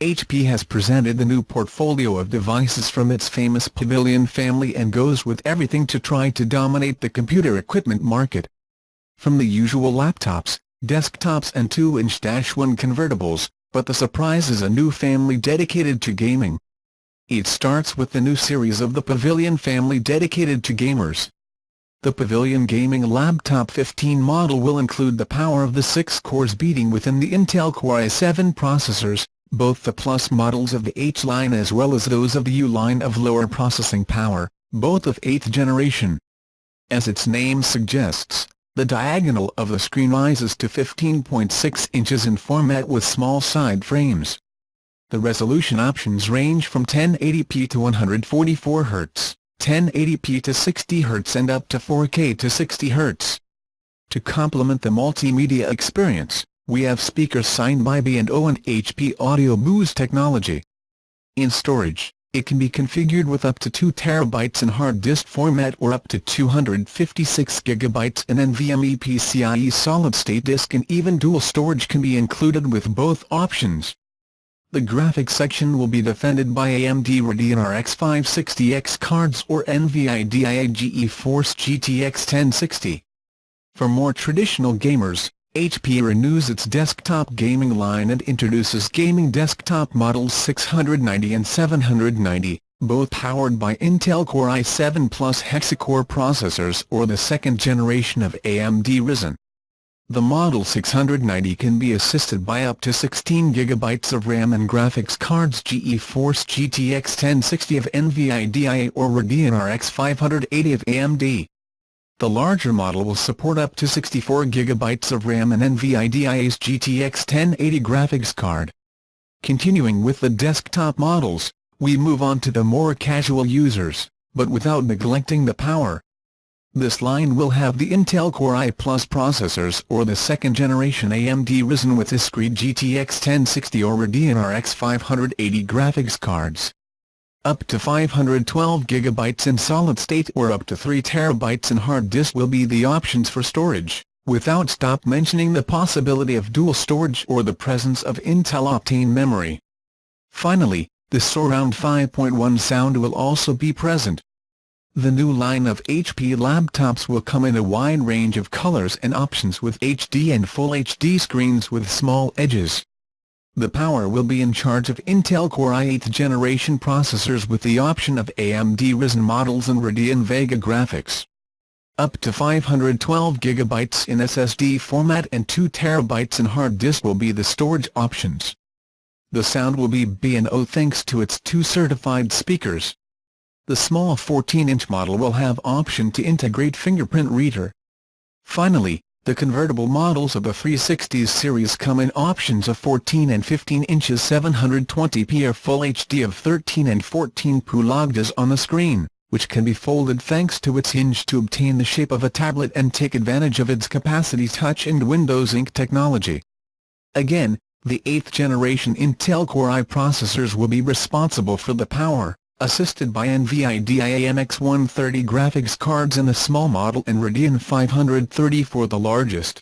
HP has presented the new portfolio of devices from its famous Pavilion family and goes with everything to try to dominate the computer equipment market. From the usual laptops, desktops and 2-inch-1 convertibles, but the surprise is a new family dedicated to gaming. It starts with the new series of the Pavilion family dedicated to gamers. The Pavilion Gaming Laptop 15 model will include the power of the 6 cores beating within the Intel Core i7 processors, both the Plus models of the H line as well as those of the U line of lower processing power, both of 8th generation. As its name suggests, the diagonal of the screen rises to 15.6 inches in format with small side frames. The resolution options range from 1080p to 144 Hz, 1080p to 60 Hz and up to 4K to 60 Hz. To complement the multimedia experience, we have speakers signed by B&O and HP Audio Boost technology. In storage, it can be configured with up to 2 TB in hard disk format or up to 256 GB in NVMe PCIe solid-state disk, and even dual storage can be included with both options. The graphics section will be defended by AMD Radeon RX 560X cards or NVIDIA GeForce GTX 1060. For more traditional gamers, HP renews its desktop gaming line and introduces gaming desktop models 690 and 790, both powered by Intel Core i7 Plus hexacore processors or the second generation of AMD Ryzen. The Model 690 can be assisted by up to 16 GB of RAM and graphics cards GeForce GTX 1060 of NVIDIA or Radeon RX 580 of AMD. The larger model will support up to 64 GB of RAM and NVIDIA's GTX 1080 graphics card. Continuing with the desktop models, we move on to the more casual users, but without neglecting the power. This line will have the Intel Core i Plus processors or the second-generation AMD Ryzen with discrete GTX 1060 or Radeon RX 580 graphics cards. Up to 512 GB in solid-state or up to 3 TB in hard disk will be the options for storage, without stop mentioning the possibility of dual storage or the presence of Intel Optane memory. Finally, the Surround 5.1 sound will also be present. The new line of HP laptops will come in a wide range of colors and options with HD and Full HD screens with small edges. The power will be in charge of Intel Core i8th generation processors with the option of AMD Ryzen models and Radeon Vega graphics. Up to 512 GB in SSD format and 2 TB in hard disk will be the storage options. The sound will be B&O thanks to its 2 certified speakers. The small 14-inch model will have option to integrate fingerprint reader. Finally, the convertible models of the 360s series come in options of 14 and 15 inches 720p or Full HD of 13 and 14 pulgadas on the screen, which can be folded thanks to its hinge to obtain the shape of a tablet and take advantage of its Capacity Touch and Windows Ink technology. Again, the 8th generation Intel Core i processors will be responsible for the power, assisted by NVIDIA MX130 graphics cards in the small model and Radeon 530 for the largest.